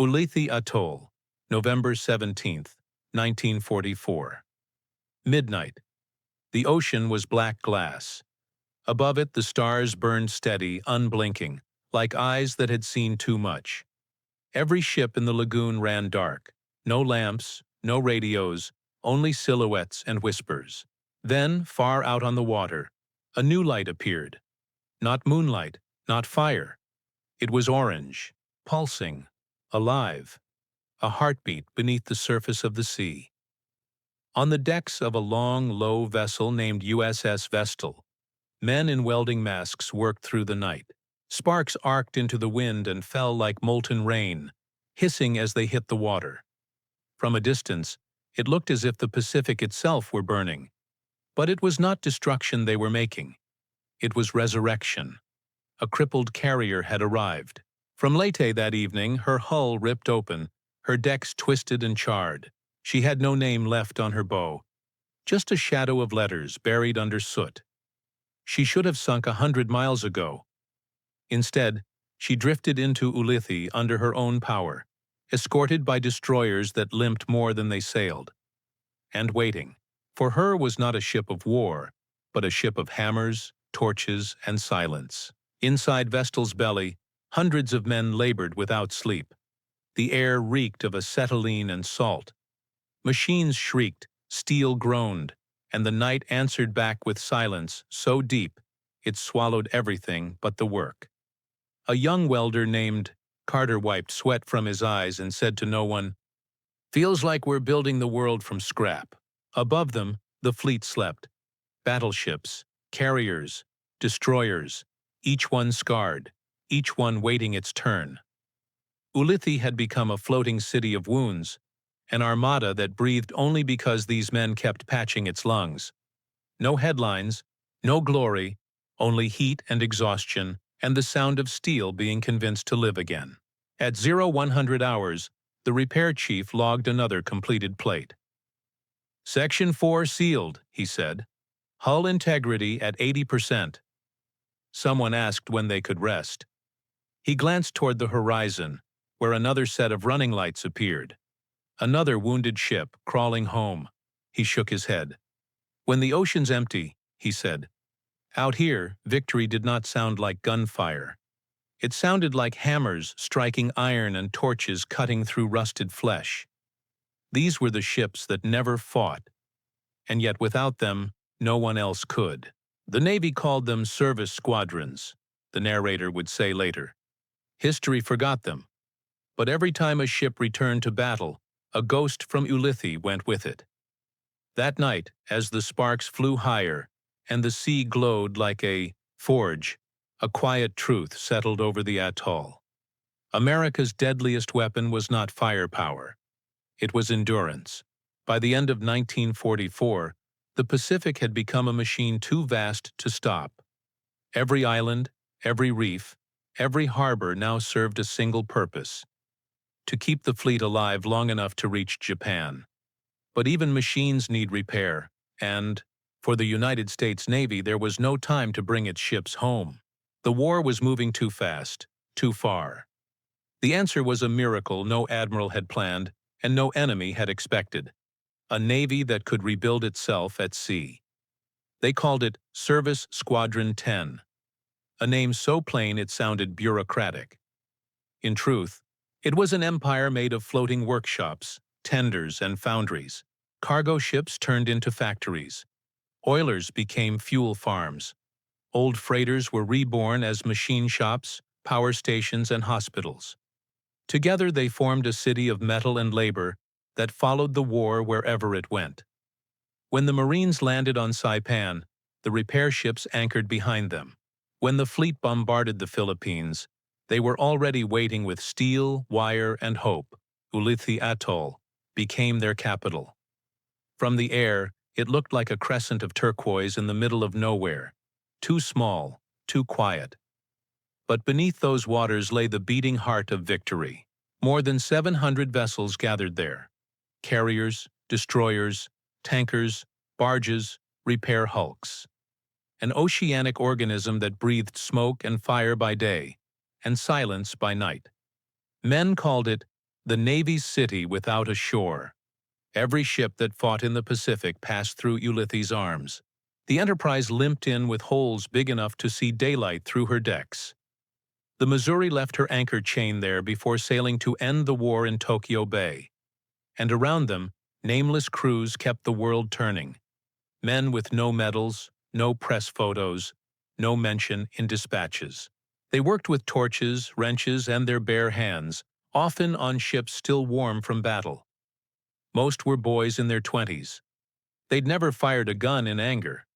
Ulithi Atoll, November 17, 1944. Midnight. The ocean was black glass. Above it the stars burned steady, unblinking, like eyes that had seen too much. Every ship in the lagoon ran dark. No lamps, no radios, only silhouettes and whispers. Then, far out on the water, a new light appeared. Not moonlight, not fire. It was orange, pulsing, alive, a heartbeat beneath the surface of the sea. On the decks of a long, low vessel named USS Vestal, men in welding masks worked through the night. Sparks arced into the wind and fell like molten rain, hissing as they hit the water. From a distance, it looked as if the Pacific itself were burning. But it was not destruction they were making. It was resurrection. A crippled carrier had arrived. From Leyte that evening, her hull ripped open, her decks twisted and charred. She had no name left on her bow, just a shadow of letters buried under soot. She should have sunk 100 miles ago. Instead, she drifted into Ulithi under her own power, escorted by destroyers that limped more than they sailed. And waiting. For her was not a ship of war, but a ship of hammers, torches, and silence. Inside Vestal's belly, hundreds of men labored without sleep. The air reeked of acetylene and salt. Machines shrieked, steel groaned, and the night answered back with silence so deep it swallowed everything but the work. A young welder named Carter wiped sweat from his eyes and said to no one, "Feels like we're building the world from scrap." Above them, the fleet slept. Battleships, carriers, destroyers, each one scarred, each one waiting its turn. Ulithi had become a floating city of wounds, an armada that breathed only because these men kept patching its lungs. No headlines, no glory, only heat and exhaustion, and the sound of steel being convinced to live again. At 0100 hours, the repair chief logged another completed plate. "Section 4 sealed," he said. "Hull integrity at 80%. Someone asked when they could rest. He glanced toward the horizon, where another set of running lights appeared. Another wounded ship crawling home. He shook his head. "When the ocean's empty," he said. Out here, victory did not sound like gunfire. It sounded like hammers striking iron and torches cutting through rusted flesh. These were the ships that never fought, and yet without them, no one else could. The Navy called them service squadrons, the narrator would say later. History forgot them. But every time a ship returned to battle, a ghost from Ulithi went with it. That night, as the sparks flew higher, and the sea glowed like a forge, a quiet truth settled over the atoll. America's deadliest weapon was not firepower. It was endurance. By the end of 1944, the Pacific had become a machine too vast to stop. Every island, every reef, every harbor now served a single purpose: to keep the fleet alive long enough to reach Japan. But even machines need repair, and, for the United States Navy, there was no time to bring its ships home. The war was moving too fast, too far. The answer was a miracle no admiral had planned and no enemy had expected: a navy that could rebuild itself at sea. They called it Service Squadron 10, a name so plain it sounded bureaucratic. In truth, it was an empire made of floating workshops, tenders, and foundries. Cargo ships turned into factories. Oilers became fuel farms. Old freighters were reborn as machine shops, power stations, and hospitals. Together they formed a city of metal and labor that followed the war wherever it went. When the Marines landed on Saipan, the repair ships anchored behind them. When the fleet bombarded the Philippines, they were already waiting with steel, wire, and hope. Ulithi Atoll became their capital. From the air, it looked like a crescent of turquoise in the middle of nowhere, too small, too quiet. But beneath those waters lay the beating heart of victory. More than 700 vessels gathered there: carriers, destroyers, tankers, barges, repair hulks. An oceanic organism that breathed smoke and fire by day, and silence by night. Men called it The Navy's city without a shore. Every ship that fought in the Pacific passed through Ulithi's arms. The Enterprise limped in with holes big enough to see daylight through her decks. The Missouri left her anchor chain there before sailing to end the war in Tokyo Bay. And around them, nameless crews kept the world turning. Men with no medals, no press photos, no mention in dispatches. They worked with torches, wrenches, and their bare hands, often on ships still warm from battle. Most were boys in their 20s. They'd never fired a gun in anger,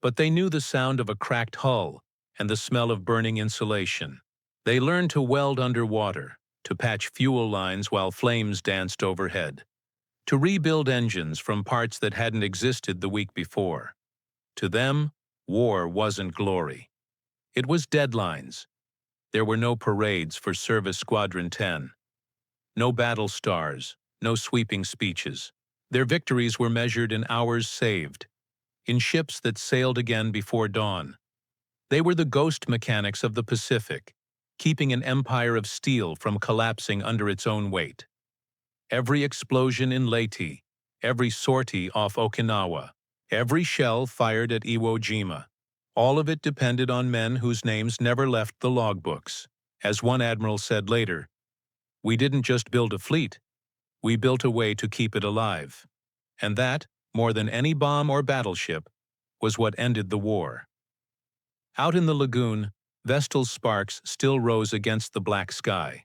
but they knew the sound of a cracked hull and the smell of burning insulation. They learned to weld underwater, to patch fuel lines while flames danced overhead, to rebuild engines from parts that hadn't existed the week before. To them, war wasn't glory. It was deadlines. There were no parades for Service Squadron 10. No battle stars, no sweeping speeches. Their victories were measured in hours saved, in ships that sailed again before dawn. They were the ghost mechanics of the Pacific, keeping an empire of steel from collapsing under its own weight. Every explosion in Leyte, every sortie off Okinawa, every shell fired at Iwo Jima, all of it depended on men whose names never left the logbooks. As one admiral said later, "We didn't just build a fleet, we built a way to keep it alive." And that, more than any bomb or battleship, was what ended the war. Out in the lagoon, Vestal's sparks still rose against the black sky.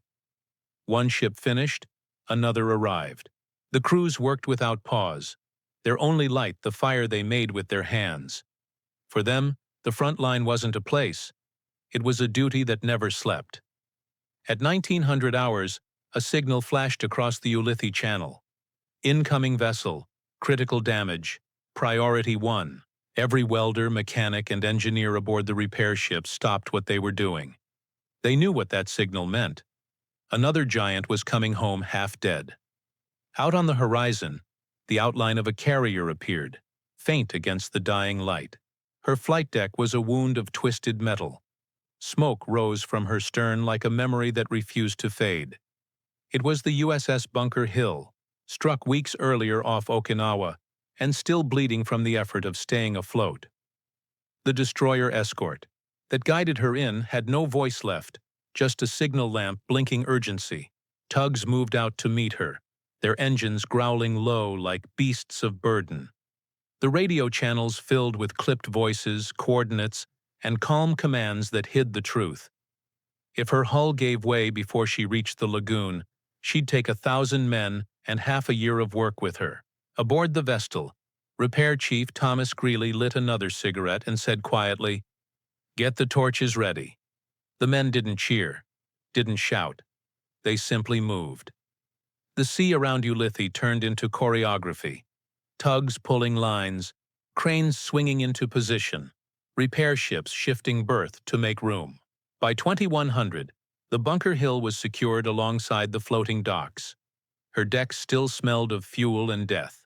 One ship finished, another arrived. The crews worked without pause, their only light the fire they made with their hands. For them, the front line wasn't a place, it was a duty that never slept. At 1900 hours, a signal flashed across the Ulithi Channel. Incoming vessel, critical damage, priority 1. Every welder, mechanic, and engineer aboard the repair ship stopped what they were doing. They knew what that signal meant. Another giant was coming home half dead. Out on the horizon, the outline of a carrier appeared, faint against the dying light. Her flight deck was a wound of twisted metal. Smoke rose from her stern like a memory that refused to fade. It was the USS Bunker Hill, struck weeks earlier off Okinawa, and still bleeding from the effort of staying afloat. The destroyer escort that guided her in had no voice left, just a signal lamp blinking urgency. Tugs moved out to meet her, their engines growling low like beasts of burden. The radio channels filled with clipped voices, coordinates, and calm commands that hid the truth. If her hull gave way before she reached the lagoon, she'd take 1,000 men and half a year of work with her. Aboard the Vestal, Repair Chief Thomas Greeley lit another cigarette and said quietly, "Get the torches ready." The men didn't cheer, didn't shout. They simply moved. The sea around Ulithi turned into choreography. Tugs pulling lines, cranes swinging into position, repair ships shifting berth to make room. By 2100, the Bunker Hill was secured alongside the floating docks. Her decks still smelled of fuel and death.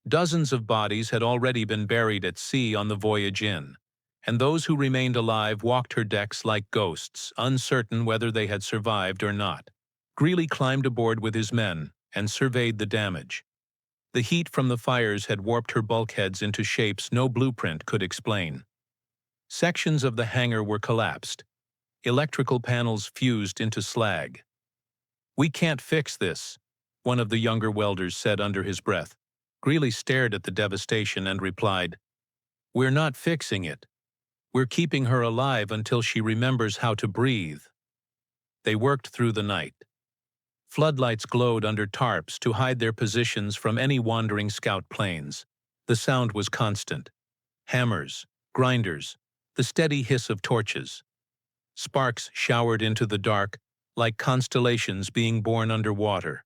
Dozens of bodies had already been buried at sea on the voyage in, and those who remained alive walked her decks like ghosts, uncertain whether they had survived or not. Greeley climbed aboard with his men and surveyed the damage. The heat from the fires had warped her bulkheads into shapes no blueprint could explain. Sections of the hangar were collapsed. Electrical panels fused into slag. "We can't fix this," one of the younger welders said under his breath. Greeley stared at the devastation and replied, "We're not fixing it. We're keeping her alive until she remembers how to breathe." They worked through the night. Floodlights glowed under tarps to hide their positions from any wandering scout planes. The sound was constant. Hammers, grinders, the steady hiss of torches. Sparks showered into the dark, like constellations being born underwater.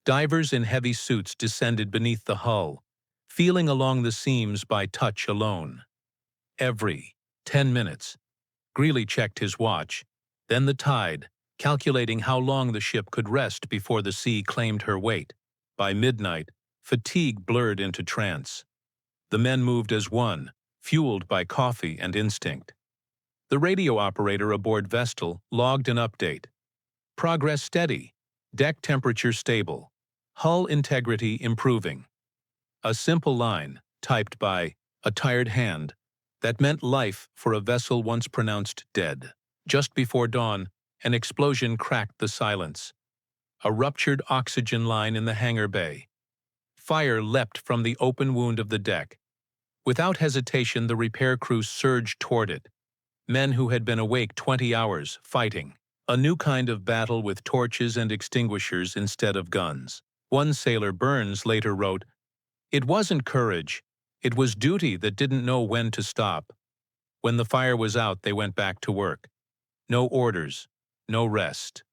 Divers in heavy suits descended beneath the hull, feeling along the seams by touch alone. Every 10 minutes, Greeley checked his watch, then the tide, calculating how long the ship could rest before the sea claimed her weight. By midnight, fatigue blurred into trance. The men moved as one, fueled by coffee and instinct. The radio operator aboard Vestal logged an update. "Progress steady. Deck temperature stable. Hull integrity improving. A simple line, typed by a tired hand, that meant life for a vessel once pronounced dead. Just before dawn, an explosion cracked the silence. A ruptured oxygen line in the hangar bay. Fire leapt from the open wound of the deck. Without hesitation, the repair crew surged toward it. Men who had been awake 20 hours, fighting. A new kind of battle with torches and extinguishers instead of guns. One sailor, Burns, later wrote, "It wasn't courage. It was duty that didn't know when to stop. When the fire was out, they went back to work. No orders, no rest."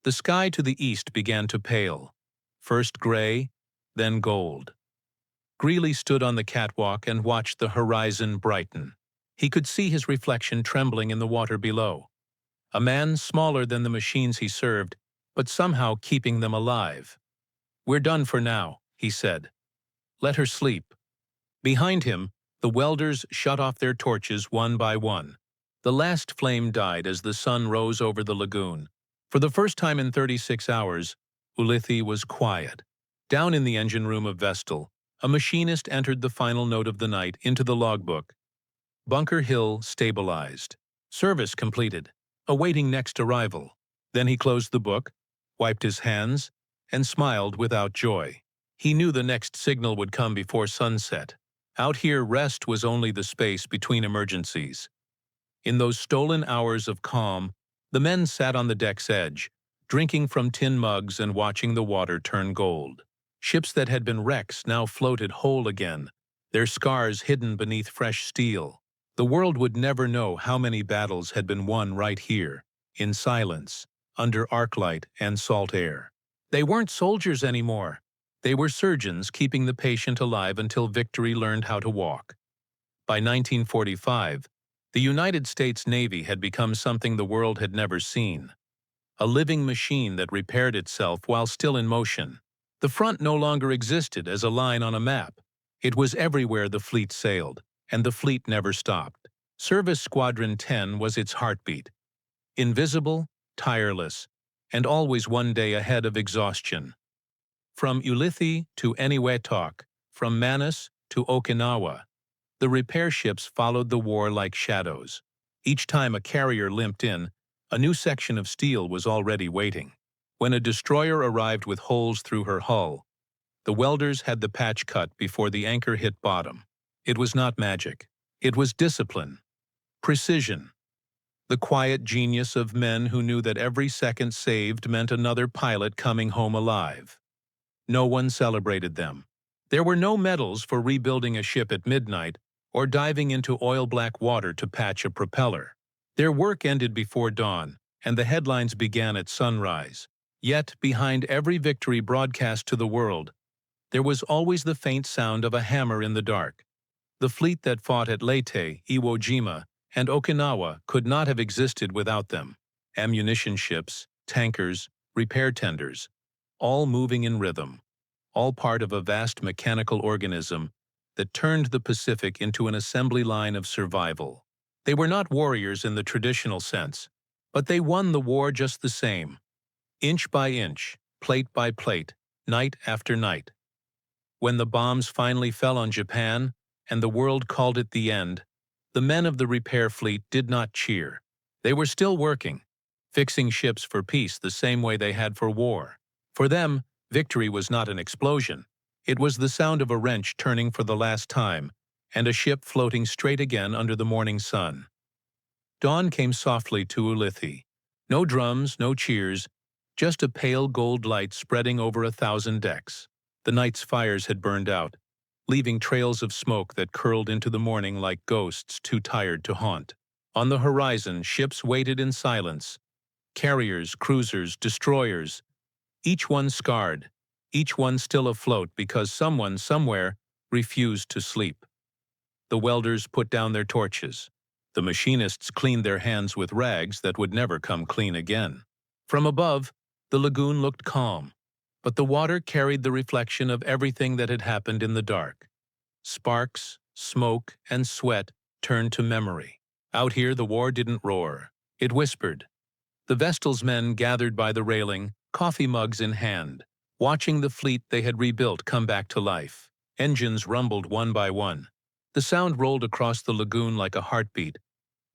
The sky to the east began to pale. First gray, then gold. Greeley stood on the catwalk and watched the horizon brighten. He could see his reflection trembling in the water below. A man smaller than the machines he served, but somehow keeping them alive. "We're done for now," he said. "Let her sleep." Behind him, the welders shut off their torches one by one. The last flame died as the sun rose over the lagoon. For the first time in 36 hours, Ulithi was quiet. Down in the engine room of Vestal, a machinist entered the final note of the night into the logbook. Bunker Hill stabilized. Service completed. Awaiting next arrival. Then he closed the book, wiped his hands, and smiled without joy. He knew the next signal would come before sunset. Out here, rest was only the space between emergencies. In those stolen hours of calm, the men sat on the deck's edge, drinking from tin mugs and watching the water turn gold. Ships that had been wrecks now floated whole again, their scars hidden beneath fresh steel. The world would never know how many battles had been won right here, in silence, under arc light and salt air. They weren't soldiers anymore. They were surgeons keeping the patient alive until victory learned how to walk. By 1945, the United States Navy had become something the world had never seen. A living machine that repaired itself while still in motion. The front no longer existed as a line on a map. It was everywhere the fleet sailed, and the fleet never stopped. Service Squadron 10 was its heartbeat. Invisible, tireless, and always one day ahead of exhaustion. From Ulithi to Eniwetok, from Manus to Okinawa, the repair ships followed the war like shadows. Each time a carrier limped in, a new section of steel was already waiting. When a destroyer arrived with holes through her hull, the welders had the patch cut before the anchor hit bottom. It was not magic. It was discipline, precision, the quiet genius of men who knew that every second saved meant another pilot coming home alive. No one celebrated them. There were no medals for rebuilding a ship at midnight or diving into oil-black water to patch a propeller. Their work ended before dawn, and the headlines began at sunrise. Yet, behind every victory broadcast to the world, there was always the faint sound of a hammer in the dark. The fleet that fought at Leyte, Iwo Jima, and Okinawa could not have existed without them. Ammunition ships, tankers, repair tenders, all moving in rhythm, all part of a vast mechanical organism that turned the Pacific into an assembly line of survival. They were not warriors in the traditional sense, but they won the war just the same, inch by inch, plate by plate, night after night. When the bombs finally fell on Japan, and the world called it the end, the men of the repair fleet did not cheer. They were still working, fixing ships for peace the same way they had for war. For them, victory was not an explosion. It was the sound of a wrench turning for the last time, and a ship floating straight again under the morning sun. Dawn came softly to Ulithi. No drums, no cheers, just a pale gold light spreading over 1,000 decks. The night's fires had burned out, leaving trails of smoke that curled into the morning like ghosts too tired to haunt. On the horizon, ships waited in silence. Carriers, cruisers, destroyers, each one scarred, each one still afloat because someone somewhere refused to sleep. The welders put down their torches. The machinists cleaned their hands with rags that would never come clean again. From above, the lagoon looked calm, but the water carried the reflection of everything that had happened in the dark. Sparks, smoke, and sweat turned to memory. Out here, the war didn't roar. It whispered. The Vestal's men gathered by the railing, coffee mugs in hand, watching the fleet they had rebuilt come back to life. Engines rumbled one by one. The sound rolled across the lagoon like a heartbeat,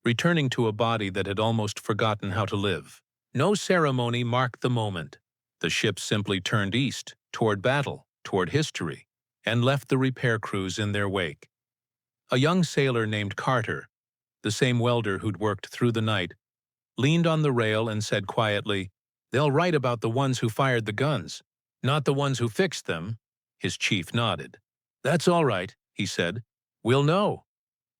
returning to a body that had almost forgotten how to live. No ceremony marked the moment. The ship simply turned east, toward battle, toward history, and left the repair crews in their wake. A young sailor named Carter, the same welder who'd worked through the night, leaned on the rail and said quietly, "They'll write about the ones who fired the guns, not the ones who fixed them." His chief nodded. "That's all right," he said. "We'll know."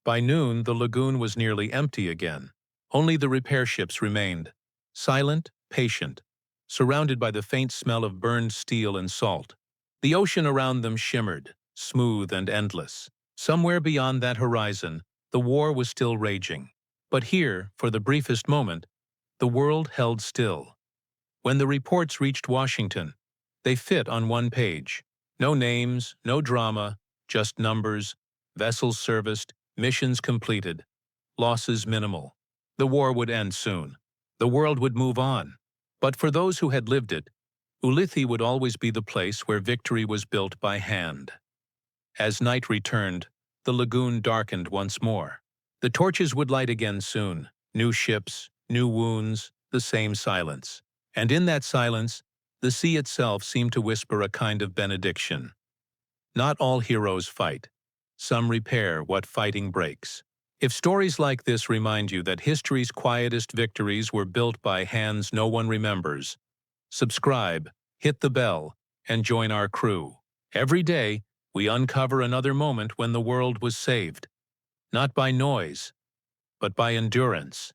By noon, the lagoon was nearly empty again. Only the repair ships remained, silent, patient, surrounded by the faint smell of burned steel and salt. The ocean around them shimmered, smooth and endless. Somewhere beyond that horizon, the war was still raging. But here, for the briefest moment, the world held still. When the reports reached Washington, they fit on one page. No names, no drama, just numbers, vessels serviced, missions completed, losses minimal. The war would end soon. The world would move on. But for those who had lived it, Ulithi would always be the place where victory was built by hand. As night returned, the lagoon darkened once more. The torches would light again soon. New ships, new wounds, the same silence. And in that silence, the sea itself seemed to whisper a kind of benediction. Not all heroes fight. Some repair what fighting breaks. If stories like this remind you that history's quietest victories were built by hands no one remembers, subscribe, hit the bell, and join our crew. Every day, we uncover another moment when the world was saved. Not by noise, but by endurance.